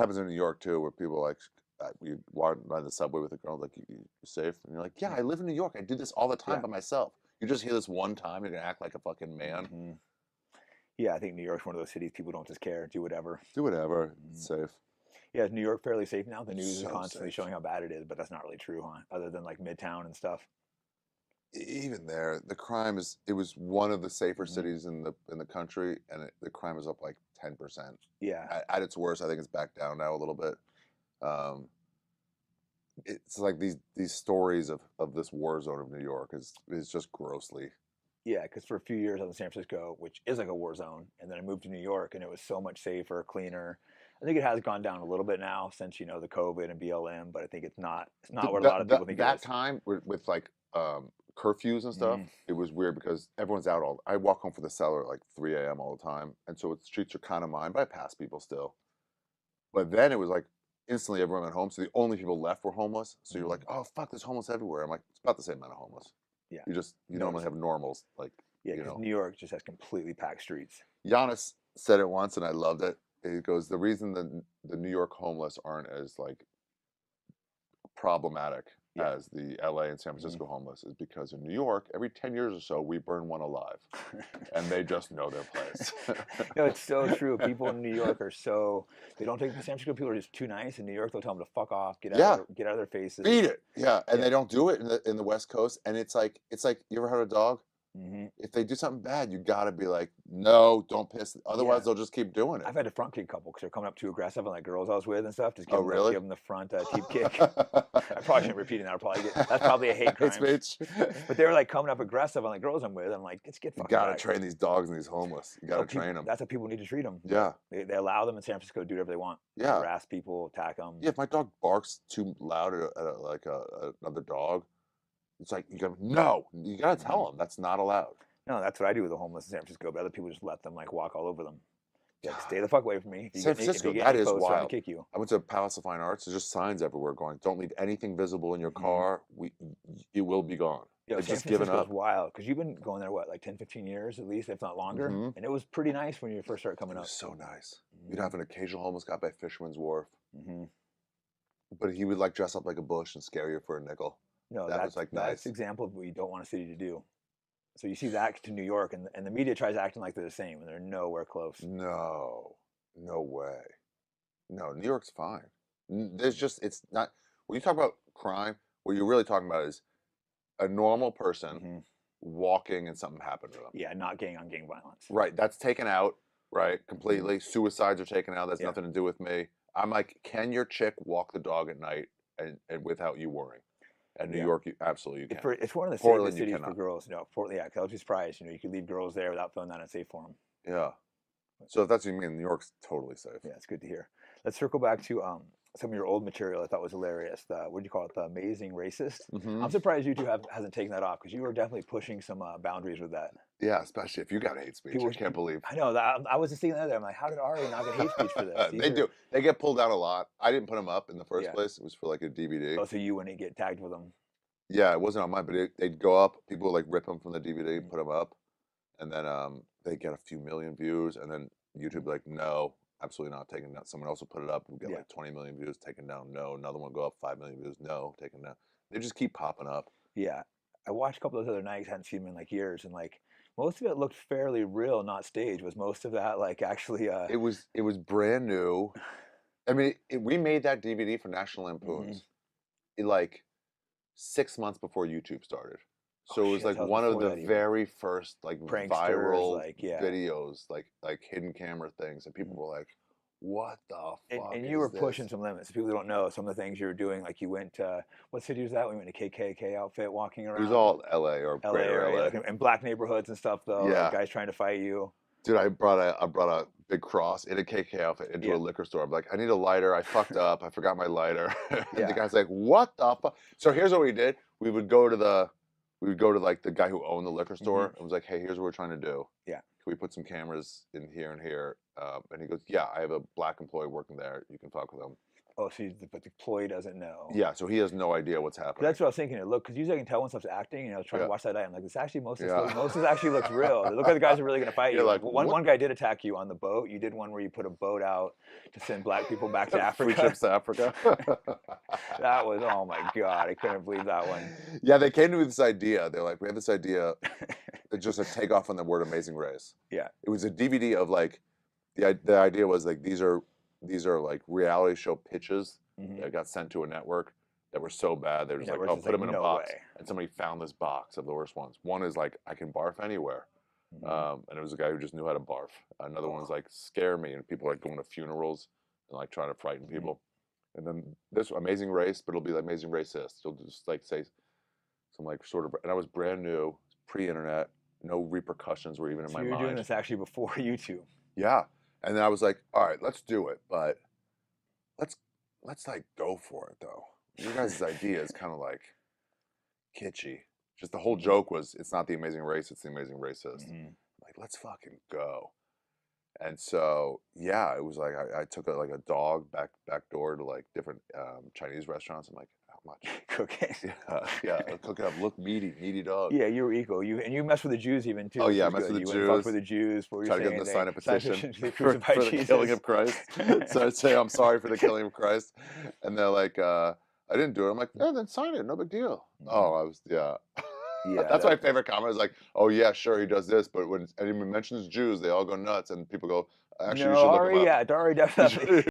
happens in New York too, where people like you walk by the subway with a girl, like you safe, and you're like, yeah, I live in New York. I do this all the time Yeah. by myself. You just hear this one time, you're gonna act like a fucking man. Hmm. Yeah, I think New York's one of those cities people don't just care, do whatever. Do whatever. It's Mhm. safe. Yeah, is New York fairly safe now? The news is So constantly safe. showing how bad it is, but that's not really true, huh? Other than like Midtown and stuff. Even there, the crime is. It was one of the safer Hmm. cities in the country, and the crime is up like 10%. Yeah, At its worst, I think it's back down now a little bit. Um, it's like these stories of this war zone of New York is just grossly. yeah, because for a few years I was in San Francisco, which is like a war zone, and then I moved to New York, and it was so much safer, cleaner. I think it has gone down a little bit now since the COVID and BLM, but I think it's not what a lot of people think it That is. time with like curfews and stuff, Mm, it was weird because everyone's out all. I walk home from the cellar at like 3 a.m. all the time, and so the streets are kind of mine, but I pass people still. But then it was like instantly everyone went home, so the only people left were homeless. So you're like, mm, oh fuck, there's homeless everywhere. I'm like, it's about the same amount of homeless. yeah, You normally have normals like yeah, you because know. New York just has completely packed streets. Giannis said it once, and I loved it. He goes, the reason the New York homeless aren't as like problematic Yeah. as the LA and San Mhm. Francisco homeless is because in New York, every 10 years or so, we burn one alive, and they just know their place. No, it's so true. People in New York are so they don't take the San Francisco people are just too nice. In New York, they'll tell them to fuck off, Yeah, get out of their faces. beat it. Yeah, and Yeah. they don't do it in the West Coast, and it's like you ever had a dog? Hmm. If they do something bad, you gotta be like, no, don't piss. Otherwise, Yeah. they'll just keep doing it. I've had a front kick couple because they're coming up too aggressive, and like girls I was with and stuff. Just Oh, really? give them the front teep kick. I probably shouldn't repeat that. I'll probably that's probably a hate Hate crime. speech. But they were like coming up aggressive on the girls I'm with. I'm like, let's get You fucking gotta back. train these dogs and these homeless. You No, gotta people. train them. That's how people need to treat them. But Yeah, they allow them in San Francisco to do whatever they want. yeah. Harass people, attack them. Yeah, if my dog barks too loud another dog, it's like you go, no, you gotta tell him that's not allowed. No, that's what I do with the homeless in San Francisco. But other people just let them like walk all over them. Be like, stay God, the fuck away from me. San If you Francisco, get that any is closer, I'm gonna wild. kick you. I went to Palace of Fine Arts. There's just signs everywhere going, "Don't leave anything visible in your Hmm. car. It will be gone." Yo, They've San just given Francisco's up. wild because you've been going there what, like 10, 15 years at least, if not longer. Hmm. And it was pretty nice when you first started coming It was up. so nice. You'd Hmm. have an occasional homeless guy by Fisherman's Wharf, Hmm. but he would like dress up like a bush and scare you for a nickel. No, That was like that's nice. example of what you don't want a city to do. So you see that to New York, and the media tries acting like they're the same, and they're nowhere close. No, no way. No, New York's fine. There's just it's not when you talk about crime, what you're really talking about is a normal person Hmm. walking and something happened to them. Yeah, not gang on gang violence. Right, that's taken out, right, Hmm. completely. Suicides are taken out. That's Yeah, nothing to do with me. I'm like, can your chick walk the dog at night and without you worrying? At New yeah. York, you absolutely you can. It's one of the Portland, safest you cities for cannot. girls. Portland, yeah, 'cause I was surprised. You could leave girls there without feeling that unsafe for them. Yeah. So if that's what you mean, New York's totally safe. Yeah, it's good to hear. Let's circle back to some of your old material. I thought was hilarious. What do you call it? The amazing racist. Hmm. I'm surprised YouTube hasn't taken that off because you were definitely pushing some boundaries with that. Yeah, especially if you got hate speech. People, I can't believe. I know that I was just thinking that. I'm like, how did Ari not get hate speech for this? They do. They get pulled down a lot. I didn't put them up in the first Yeah. place. It was for like a DVD. Oh, so you wouldn't get tagged with them. Yeah, it wasn't on mine, but they'd go up. People would like rip them from the DVD, Mm, put them up, and then they get a few million views, and then YouTube mm. be like, no, absolutely not taken down. Someone else will put it up, we'll get Yeah, like 20 million views, taken down. No, another one will go up 5 million views. No, taken down. They just keep popping up. yeah. I watched a couple of those other nights. Hadn't seen them in like years, and like most of it looked fairly real, not staged. Was most of that like actually? It was brand new. I mean, we made that DVD for National Mhm. Lampoons like 6 months before YouTube started. Oh So it was shit, like that was one of before the that even. very first like Pranksters, viral like yeah. videos, like hidden camera things, and people were like, "What the fuck And you is were pushing this?" some limits. People don't know some of the things you were doing. Like you went to what city was that? We went to KKK outfit walking It was around all LA or LA, Greater right? LA. Like in black neighborhoods and stuff though. Like Yeah, guys trying to fight you. dude, I brought a big cross in a KK outfit into a Yeah, liquor store. I'm like, I need a lighter. I fucked up. I forgot my lighter. And the yeah. guy's like, "What the fuck?" So here's what we did. We would go to like the guy who owned the liquor Hmm. store and was like, "Hey, here's what we're trying to do. Yeah. can we put some cameras in here and here? And he goes, yeah, I have a black employee working there. You can talk with them. Oh, so but the employee doesn't know. Yeah, so he has no idea what's 'Cause happening. that's what I was thinking. Look, because usually I can tell when stuff's acting. I was trying Yeah, to watch that night. I'm like, this actually yeah. most of this actually looks real. They look like the guys are really gonna fight You're you. like, One what? guy did attack you on the boat. You did one where you put a boat out to send black people back to Free Africa. trips to Africa. That was, oh my god, I couldn't believe that one. Yeah, they came to me with this idea. They're like, we have this idea, just a takeoff on the word Amazing Race. Yeah. It was a DVD of like the idea was like these are like reality show pitches Mhm. that got sent to a network that were so bad they were just like, Network's oh, just put like, them in a "No box. way." And somebody found this box of the worst ones. One is like, I can barf anywhere. Mhm. And it was a guy who just knew how to barf. Another one was like, scare me, and people like going to funerals and like trying to frighten people. And then this Amazing Race, but it'll be like Amazing Racist. You'll just like say some like sort of, and I was brand new, pre-internet, no repercussions were even in So my you were doing mind. this actually before YouTube. Yeah, and then I was like, all right, let's do it, but let's like go for it though. Your guys' idea is kind of like kitschy. Just the whole Mhm. joke was, it's not the Amazing Race, it's the Amazing Racist. Mhm. Like, let's fucking go. And so, yeah, it was like I took like a dog back door to like different Chinese restaurants. I'm like, how much? Cooking. Yeah, cook it up. Look meaty dog. Yeah, you were equal. You messed with the Jews even too. Oh Which yeah, was mess good. with the You went and fucked Jews. with the Jews. What were you Try to get saying? them to sign a petition They for crucified the killing Jesus. of Christ. So I'd say I'm sorry for the killing of Christ, and they're like, I didn't do it. I'm like, yeah, then sign it. No big deal. Oh, I was Yeah, That's my that, favorite comment. Is like, oh yeah, sure he does this, but when anyone mentions Jews, they all go nuts, and people go, actually, you no, should look him Ari, up. yeah, Ari You should- definitely.